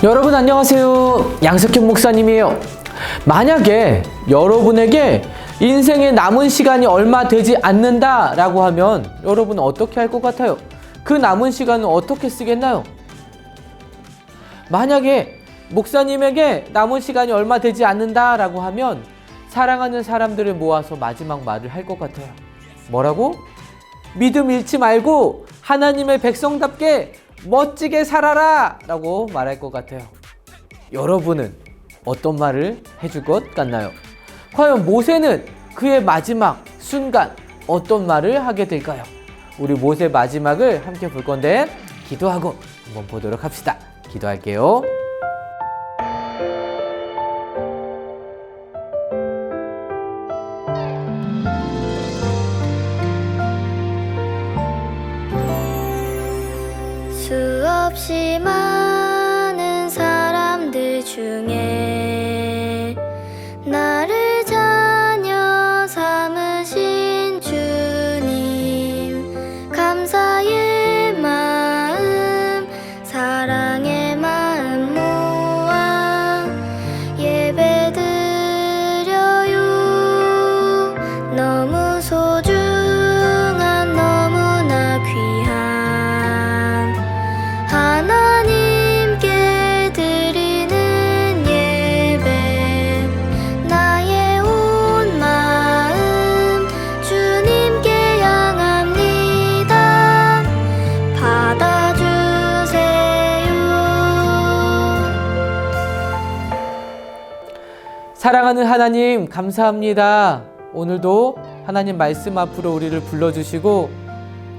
여러분 안녕하세요. 양석현 목사님이에요. 만약에 여러분에게 인생에 남은 시간이 얼마 되지 않는다 라고 하면 여러분은 어떻게 할 것 같아요? 그 남은 시간은 어떻게 쓰겠나요? 만약에 목사님에게 남은 시간이 얼마 되지 않는다 라고 하면 사랑하는 사람들을 모아서 마지막 말을 할 것 같아요. 뭐라고? 믿음 잃지 말고 하나님의 백성답게 멋지게 살아라 라고 말할 것 같아요. 여러분은 어떤 말을 해줄 것 같나요? 과연 모세는 그의 마지막 순간 어떤 말을 하게 될까요? 우리 모세 마지막을 함께 볼 건데 기도하고 한번 보도록 합시다. 기도할게요. 수없이 많은 사람들 중에 나를 자녀 삼으신 주님, 감사의 마음, 사랑의 마음 모아 예배드려요. 너무 소중한 너무나 귀한 하나님께 드리는 예배, 나의 온 마음 주님께 향합니다. 받아주세요. 사랑하는 하나님 감사합니다. 오늘도 하나님 말씀 앞으로 우리를 불러주시고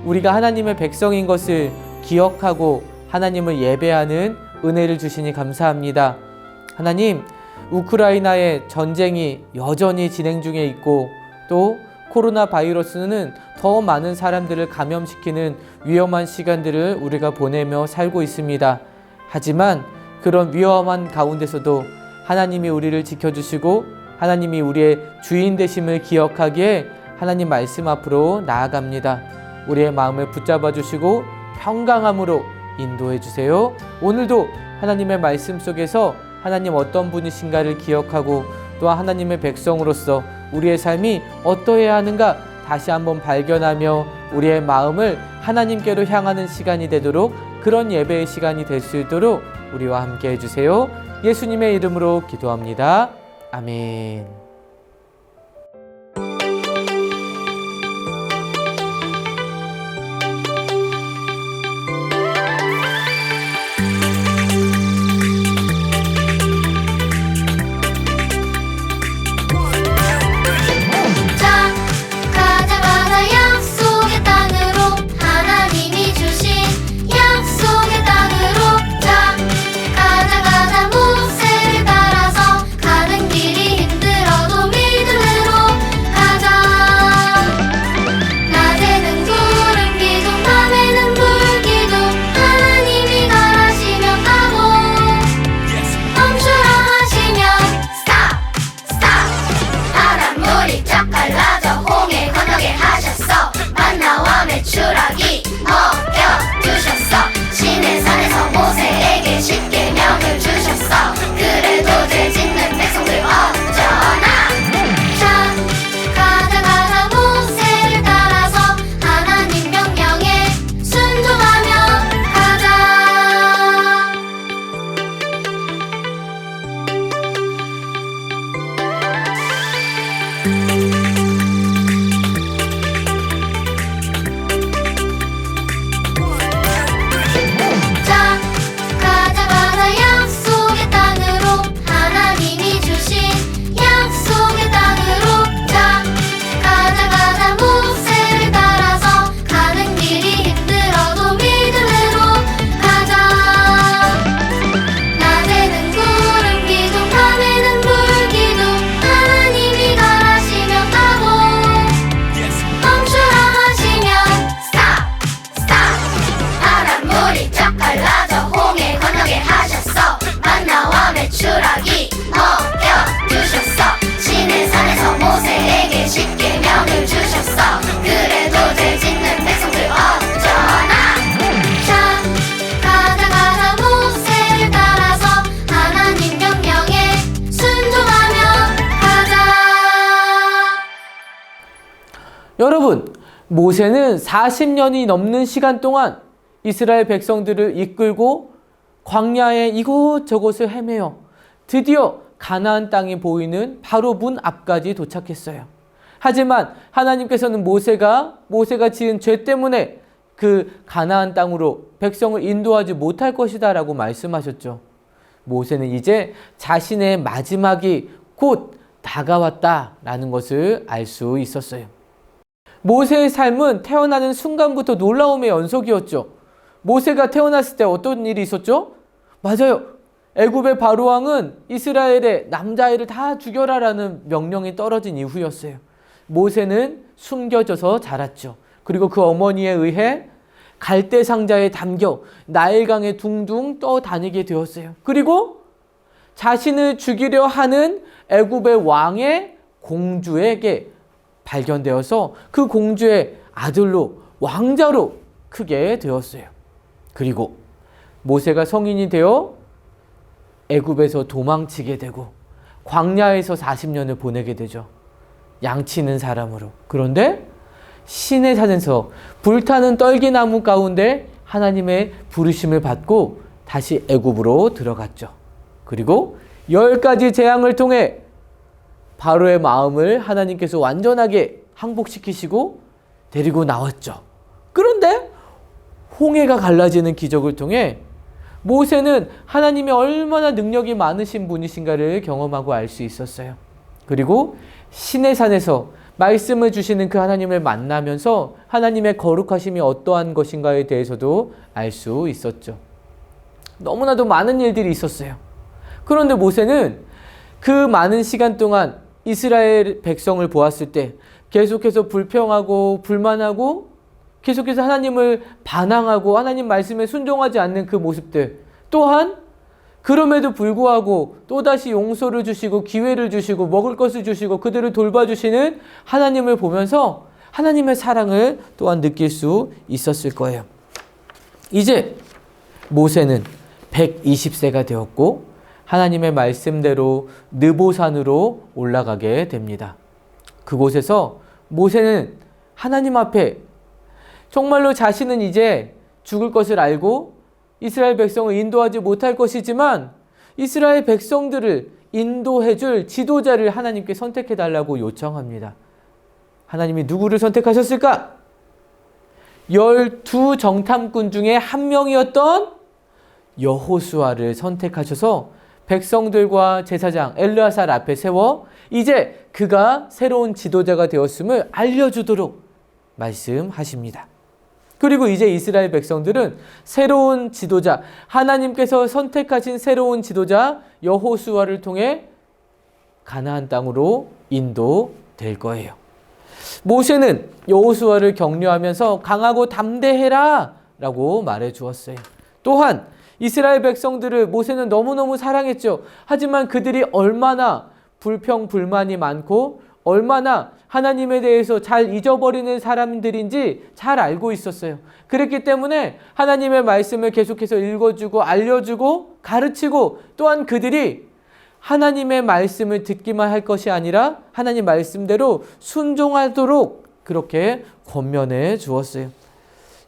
우리가 하나님의 백성인 것을 기억하고 하나님을 예배하는 은혜를 주시니 감사합니다. 하나님, 우크라이나의 전쟁이 여전히 진행 중에 있고 또 코로나 바이러스는 더 많은 사람들을 감염시키는 위험한 시간들을 우리가 보내며 살고 있습니다. 하지만 그런 위험한 가운데서도 하나님이 우리를 지켜주시고 하나님이 우리의 주인 되심을 기억하기에 하나님 말씀 앞으로 나아갑니다. 우리의 마음을 붙잡아 주시고 평강함으로 인도해 주세요. 오늘도 하나님의 말씀 속에서 하나님 어떤 분이신가를 기억하고 또한 하나님의 백성으로서 우리의 삶이 어떠해야 하는가 다시 한번 발견하며 우리의 마음을 하나님께로 향하는 시간이 되도록, 그런 예배의 시간이 될 수 있도록 우리와 함께 해주세요. 예수님의 이름으로 기도합니다. 아멘. 자, 가자 가자 약속의 땅으로, 하나님이 주신 약속의 땅으로. 자, 가자 가자 모세를 따라서 가는 길이 힘들어도 모세는 40년이 넘는 시간 동안 이스라엘 백성들을 이끌고 광야의 이곳저곳을 헤매어 드디어 가나안 땅이 보이는 바로 문 앞까지 도착했어요. 하지만 하나님께서는 모세가 지은 죄 때문에 그 가나안 땅으로 백성을 인도하지 못할 것이다 라고 말씀하셨죠. 모세는 이제 자신의 마지막이 곧 다가왔다라는 것을 알 수 있었어요. 모세의 삶은 태어나는 순간부터 놀라움의 연속이었죠. 모세가 태어났을 때 어떤 일이 있었죠? 맞아요. 애굽의 바로왕은 이스라엘의 남자아이를 다 죽여라라는 명령이 떨어진 이후였어요. 모세는 숨겨져서 자랐죠. 그리고 그 어머니에 의해 갈대 상자에 담겨 나일강에 둥둥 떠다니게 되었어요. 그리고 자신을 죽이려 하는 애굽의 왕의 공주에게 발견되어서 그 공주의 아들로 왕자로 크게 되었어요. 그리고 모세가 성인이 되어 애굽에서 도망치게 되고 광야에서 40년을 보내게 되죠. 양치는 사람으로. 그런데 시내 산에서 불타는 떨기나무 가운데 하나님의 부르심을 받고 다시 애굽으로 들어갔죠. 그리고 10가지 재앙을 통해 바로의 마음을 하나님께서 완전하게 항복시키시고 데리고 나왔죠. 그런데 홍해가 갈라지는 기적을 통해 모세는 하나님의 얼마나 능력이 많으신 분이신가를 경험하고 알 수 있었어요. 그리고 시내산에서 말씀을 주시는 그 하나님을 만나면서 하나님의 거룩하심이 어떠한 것인가에 대해서도 알 수 있었죠. 너무나도 많은 일들이 있었어요. 그런데 모세는 그 많은 시간 동안 이스라엘 백성을 보았을 때 계속해서 불평하고 불만하고 계속해서 하나님을 반항하고 하나님 말씀에 순종하지 않는 그 모습들, 또한 그럼에도 불구하고 또다시 용서를 주시고 기회를 주시고 먹을 것을 주시고 그들을 돌봐주시는 하나님을 보면서 하나님의 사랑을 또한 느낄 수 있었을 거예요. 이제 모세는 120세가 되었고 하나님의 말씀대로 느보산으로 올라가게 됩니다. 그곳에서 모세는 하나님 앞에 정말로 자신은 이제 죽을 것을 알고 이스라엘 백성을 인도하지 못할 것이지만 이스라엘 백성들을 인도해줄 지도자를 하나님께 선택해달라고 요청합니다. 하나님이 누구를 선택하셨을까? 12 정탐꾼 중에 한 명이었던 여호수아를 선택하셔서 백성들과 제사장 엘르아살 앞에 세워 이제 그가 새로운 지도자가 되었음을 알려주도록 말씀하십니다. 그리고 이제 이스라엘 백성들은 새로운 지도자, 하나님께서 선택하신 새로운 지도자 여호수아를 통해 가나안 땅으로 인도될 거예요. 모세는 여호수아를 격려하면서 강하고 담대해라 라고 말해 주었어요. 또한 이스라엘 백성들을 모세는 너무너무 사랑했죠. 하지만 그들이 얼마나 불평불만이 많고 얼마나 하나님에 대해서 잘 잊어버리는 사람들인지 잘 알고 있었어요. 그렇기 때문에 하나님의 말씀을 계속해서 읽어주고 알려주고 가르치고 또한 그들이 하나님의 말씀을 듣기만 할 것이 아니라 하나님 말씀대로 순종하도록 그렇게 권면해 주었어요.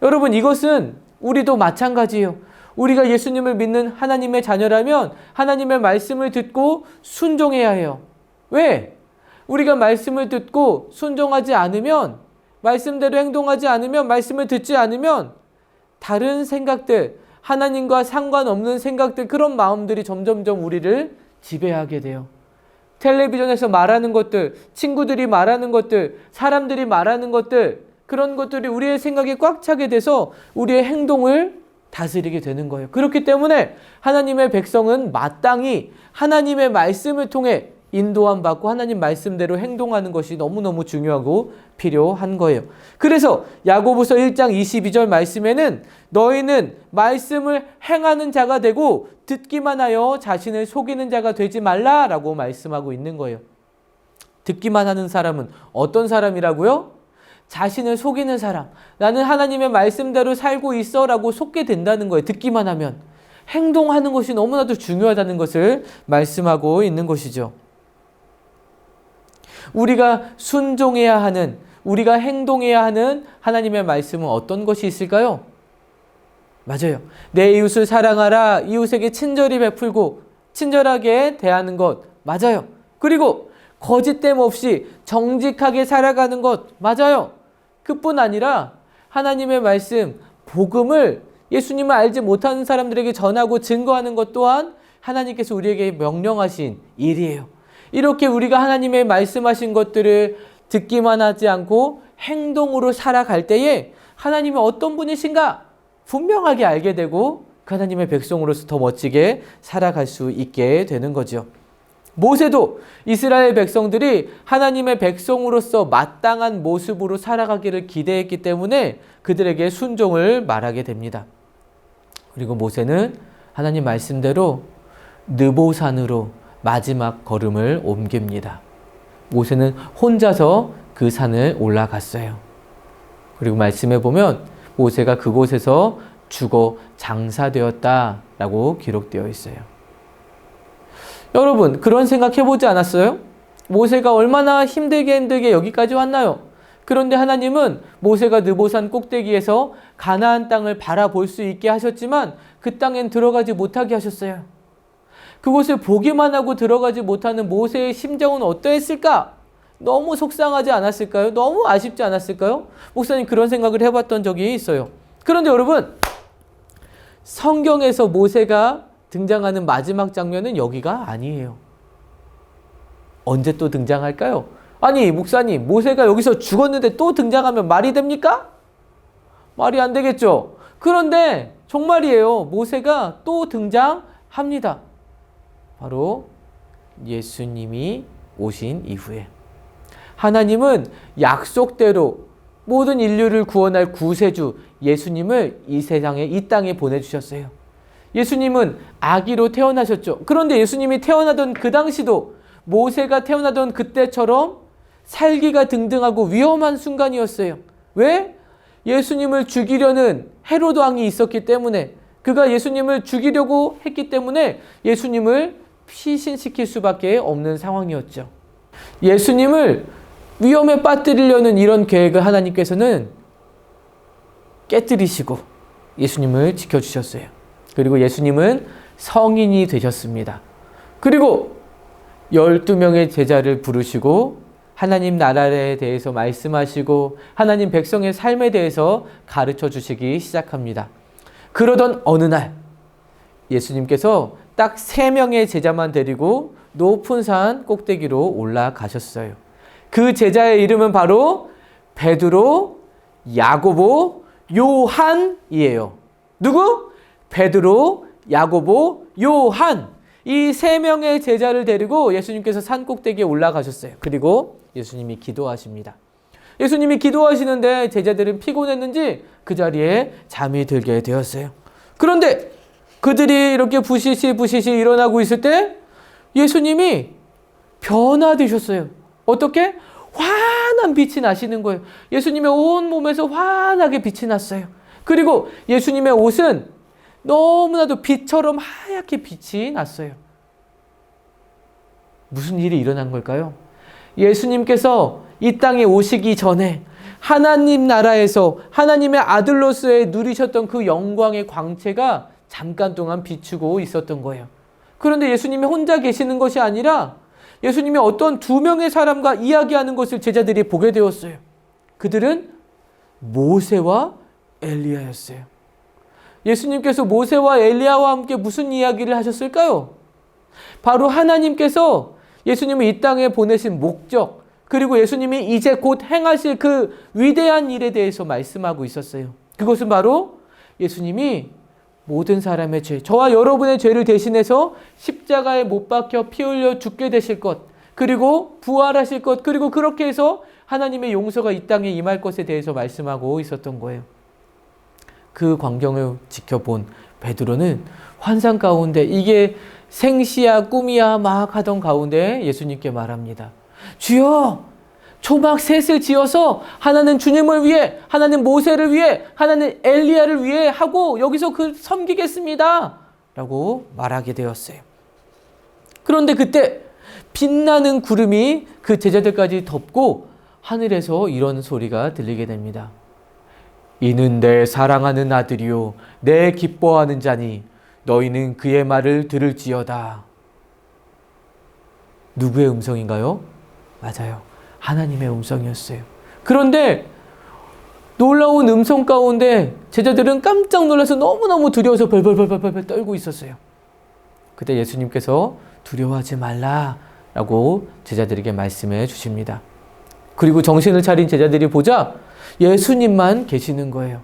여러분, 이것은 우리도 마찬가지예요. 우리가 예수님을 믿는 하나님의 자녀라면 하나님의 말씀을 듣고 순종해야 해요. 왜? 우리가 말씀을 듣고 순종하지 않으면, 말씀대로 행동하지 않으면, 말씀을 듣지 않으면 다른 생각들, 하나님과 상관없는 생각들, 그런 마음들이 점점점 우리를 지배하게 돼요. 텔레비전에서 말하는 것들, 친구들이 말하는 것들, 사람들이 말하는 것들, 그런 것들이 우리의 생각에 꽉 차게 돼서 우리의 행동을 다스리게 되는 거예요. 그렇기 때문에 하나님의 백성은 마땅히 하나님의 말씀을 통해 인도함 받고 하나님 말씀대로 행동하는 것이 너무너무 중요하고 필요한 거예요. 그래서 야고보서 1장 22절 말씀에는 너희는 말씀을 행하는 자가 되고 듣기만 하여 자신을 속이는 자가 되지 말라라고 말씀하고 있는 거예요. 듣기만 하는 사람은 어떤 사람이라고요? 자신을 속이는 사람. 나는 하나님의 말씀대로 살고 있어 라고 속게 된다는 거예요. 듣기만 하면. 행동하는 것이 너무나도 중요하다는 것을 말씀하고 있는 것이죠. 우리가 순종해야 하는, 우리가 행동해야 하는 하나님의 말씀은 어떤 것이 있을까요? 맞아요. 내 이웃을 사랑하라. 이웃에게 친절히 베풀고 친절하게 대하는 것. 맞아요. 그리고 거짓됨 없이 정직하게 살아가는 것. 맞아요. 그뿐 아니라 하나님의 말씀, 복음을 예수님을 알지 못하는 사람들에게 전하고 증거하는 것 또한 하나님께서 우리에게 명령하신 일이에요. 이렇게 우리가 하나님의 말씀하신 것들을 듣기만 하지 않고 행동으로 살아갈 때에 하나님이 어떤 분이신가 분명하게 알게 되고 그 하나님의 백성으로서 더 멋지게 살아갈 수 있게 되는 거죠. 모세도 이스라엘 백성들이 하나님의 백성으로서 마땅한 모습으로 살아가기를 기대했기 때문에 그들에게 순종을 말하게 됩니다. 그리고 모세는 하나님 말씀대로 느보산으로 마지막 걸음을 옮깁니다. 모세는 혼자서 그 산을 올라갔어요. 그리고 말씀해 보면 모세가 그곳에서 죽어 장사되었다라고 기록되어 있어요. 여러분, 그런 생각 해보지 않았어요? 모세가 얼마나 힘들게 여기까지 왔나요? 그런데 하나님은 모세가 느보산 꼭대기에서 가나안 땅을 바라볼 수 있게 하셨지만 그 땅엔 들어가지 못하게 하셨어요. 그곳을 보기만 하고 들어가지 못하는 모세의 심정은 어떠했을까? 너무 속상하지 않았을까요? 너무 아쉽지 않았을까요? 목사님 그런 생각을 해봤던 적이 있어요. 그런데 여러분, 성경에서 모세가 등장하는 마지막 장면은 여기가 아니에요. 언제 또 등장할까요? 아니 목사님, 모세가 여기서 죽었는데 또 등장하면 말이 됩니까? 말이 안 되겠죠. 그런데 정말이에요. 모세가 또 등장합니다. 바로 예수님이 오신 이후에 하나님은 약속대로 모든 인류를 구원할 구세주 예수님을 이 세상에, 이 땅에 보내주셨어요. 예수님은 아기로 태어나셨죠. 그런데 예수님이 태어나던 그 당시도 모세가 태어나던 그때처럼 살기가 등등하고 위험한 순간이었어요. 왜? 예수님을 죽이려는 헤로드 왕이 있었기 때문에, 그가 예수님을 죽이려고 했기 때문에 예수님을 피신시킬 수밖에 없는 상황이었죠. 예수님을 위험에 빠뜨리려는 이런 계획을 하나님께서는 깨뜨리시고 예수님을 지켜주셨어요. 그리고 예수님은 성인이 되셨습니다. 그리고 12명의 제자를 부르시고 하나님 나라에 대해서 말씀하시고 하나님 백성의 삶에 대해서 가르쳐 주시기 시작합니다. 그러던 어느 날 예수님께서 딱 3명의 제자만 데리고 높은 산 꼭대기로 올라가셨어요. 그 제자의 이름은 바로 베드로, 야고보, 요한이에요. 누구? 베드로, 야고보, 요한. 이 3명의 제자를 데리고 예수님께서 산 꼭대기에 올라가셨어요. 그리고 예수님이 기도하십니다. 예수님이 기도하시는데 제자들은 피곤했는지 그 자리에 잠이 들게 되었어요. 그런데 그들이 이렇게 부시시 일어나고 있을 때 예수님이 변화되셨어요. 어떻게? 환한 빛이 나시는 거예요. 예수님의 온 몸에서 환하게 빛이 났어요. 그리고 예수님의 옷은 너무나도 빛처럼 하얗게 빛이 났어요. 무슨 일이 일어난 걸까요? 예수님께서 이 땅에 오시기 전에 하나님 나라에서 하나님의 아들로서의 누리셨던 그 영광의 광채가 잠깐 동안 비추고 있었던 거예요. 그런데 예수님이 혼자 계시는 것이 아니라 예수님이 어떤 2명의 사람과 이야기하는 것을 제자들이 보게 되었어요. 그들은 모세와 엘리야였어요. 예수님께서 모세와 엘리야와 함께 무슨 이야기를 하셨을까요? 바로 하나님께서 예수님을 이 땅에 보내신 목적, 그리고 예수님이 이제 곧 행하실 그 위대한 일에 대해서 말씀하고 있었어요. 그것은 바로 예수님이 모든 사람의 죄, 저와 여러분의 죄를 대신해서 십자가에 못 박혀 피 흘려 죽게 되실 것, 그리고 부활하실 것, 그리고 그렇게 해서 하나님의 용서가 이 땅에 임할 것에 대해서 말씀하고 있었던 거예요. 그 광경을 지켜본 베드로는 환상 가운데 이게 생시야 꿈이야 막 하던 가운데 예수님께 말합니다. 주여, 초막 셋을 지어서 하나는 주님을 위해, 하나는 모세를 위해, 하나는 엘리야를 위해 하고 여기서 그 섬기겠습니다 라고 말하게 되었어요. 그런데 그때 빛나는 구름이 그 제자들까지 덮고 하늘에서 이런 소리가 들리게 됩니다. 이는 내 사랑하는 아들이요 내 기뻐하는 자니 너희는 그의 말을 들을지어다. 누구의 음성인가요? 맞아요. 하나님의 음성이었어요. 그런데 놀라운 음성 가운데 제자들은 깜짝 놀라서 너무너무 두려워서 벌벌벌벌 떨고 있었어요. 그때 예수님께서 두려워하지 말라라고 제자들에게 말씀해 주십니다. 그리고 정신을 차린 제자들이 보자 예수님만 계시는 거예요.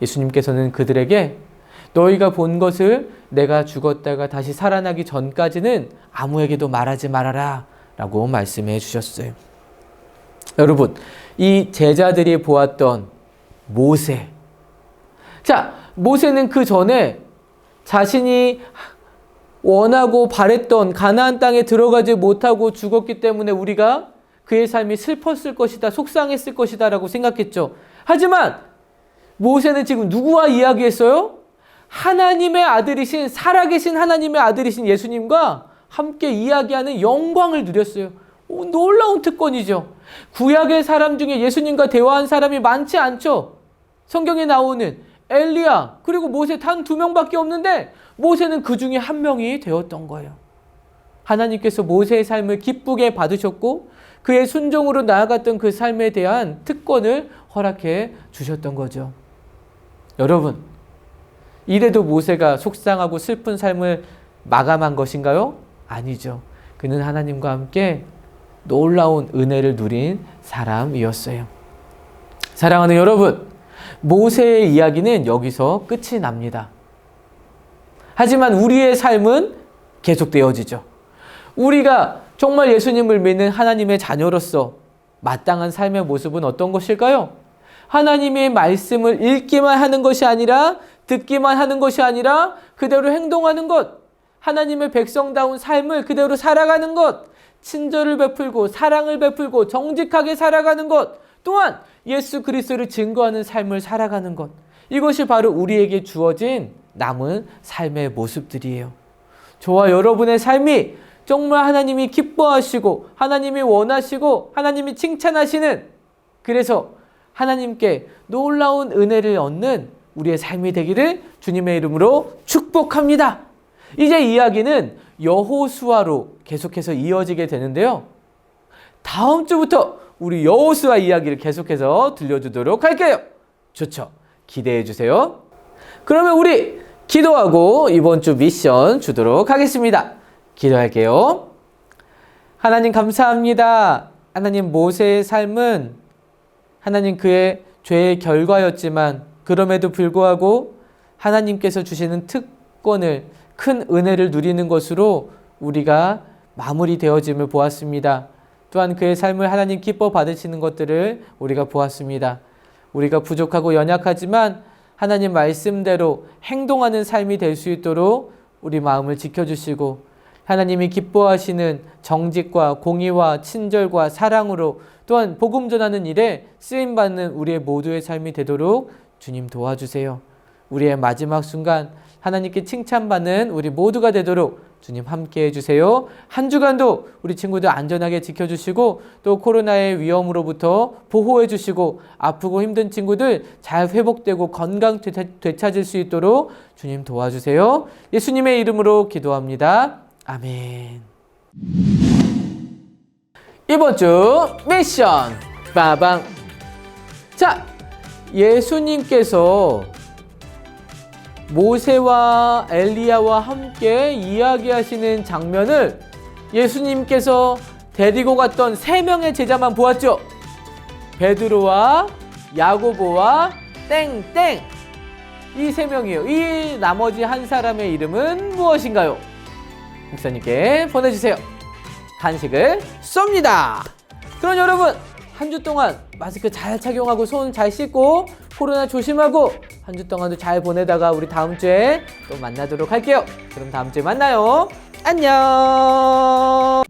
예수님께서는 그들에게 너희가 본 것을 내가 죽었다가 다시 살아나기 전까지는 아무에게도 말하지 말아라 라고 말씀해 주셨어요. 여러분, 이 제자들이 보았던 모세. 자, 모세는 그 전에 자신이 원하고 바랬던 가나안 땅에 들어가지 못하고 죽었기 때문에 우리가 그의 삶이 슬펐을 것이다, 속상했을 것이다 라고 생각했죠. 하지만 모세는 지금 누구와 이야기했어요? 하나님의 아들이신, 살아계신 하나님의 아들이신 예수님과 함께 이야기하는 영광을 누렸어요. 놀라운 특권이죠. 구약의 사람 중에 예수님과 대화한 사람이 많지 않죠. 성경에 나오는 엘리야 그리고 모세 단 2명밖에 없는데 모세는 그 중에 한 명이 되었던 거예요. 하나님께서 모세의 삶을 기쁘게 받으셨고 그의 순종으로 나아갔던 그 삶에 대한 특권을 허락해 주셨던 거죠. 여러분, 이래도 모세가 속상하고 슬픈 삶을 마감한 것인가요? 아니죠. 그는 하나님과 함께 놀라운 은혜를 누린 사람이었어요. 사랑하는 여러분, 모세의 이야기는 여기서 끝이 납니다. 하지만 우리의 삶은 계속되어지죠. 우리가 정말 예수님을 믿는 하나님의 자녀로서 마땅한 삶의 모습은 어떤 것일까요? 하나님의 말씀을 읽기만 하는 것이 아니라 듣기만 하는 것이 아니라 그대로 행동하는 것, 하나님의 백성다운 삶을 그대로 살아가는 것, 친절을 베풀고 사랑을 베풀고 정직하게 살아가는 것, 또한 예수 그리스도를 증거하는 삶을 살아가는 것, 이것이 바로 우리에게 주어진 남은 삶의 모습들이에요. 저와 여러분의 삶이 정말 하나님이 기뻐하시고 하나님이 원하시고 하나님이 칭찬하시는, 그래서 하나님께 놀라운 은혜를 얻는 우리의 삶이 되기를 주님의 이름으로 축복합니다. 이제 이야기는 여호수아로 계속해서 이어지게 되는데요. 다음 주부터 우리 여호수아 이야기를 계속해서 들려주도록 할게요. 좋죠? 기대해 주세요. 그러면 우리 기도하고 이번 주 미션 주도록 하겠습니다. 기도할게요. 하나님 감사합니다. 하나님, 모세의 삶은 하나님 그의 죄의 결과였지만 그럼에도 불구하고 하나님께서 주시는 특권을, 큰 은혜를 누리는 것으로 우리가 마무리되어짐을 보았습니다. 또한 그의 삶을 하나님 기뻐 받으시는 것들을 우리가 보았습니다. 우리가 부족하고 연약하지만 하나님 말씀대로 행동하는 삶이 될 수 있도록 우리 마음을 지켜주시고 하나님이 기뻐하시는 정직과 공의와 친절과 사랑으로 또한 복음 전하는 일에 쓰임받는 우리의 모두의 삶이 되도록 주님 도와주세요. 우리의 마지막 순간 하나님께 칭찬받는 우리 모두가 되도록 주님 함께 해주세요. 한 주간도 우리 친구들 안전하게 지켜주시고 또 코로나의 위험으로부터 보호해 주시고 아프고 힘든 친구들 잘 회복되고 건강 되찾을 수 있도록 주님 도와주세요. 예수님의 이름으로 기도합니다. 아멘. 이번 주 미션 빠방. 자, 예수님께서 모세와 엘리야와 함께 이야기하시는 장면을 예수님께서 데리고 갔던 3명의 제자만 보았죠. 베드로와 야고보와 땡땡, 이 3명이에요. 이 나머지 한 사람의 이름은 무엇인가요? 목사님께 보내주세요. 간식을 쏩니다. 그럼 여러분, 한 주 동안 마스크 잘 착용하고 손 잘 씻고 코로나 조심하고 한 주 동안도 잘 보내다가 우리 다음 주에 또 만나도록 할게요. 그럼 다음 주에 만나요. 안녕.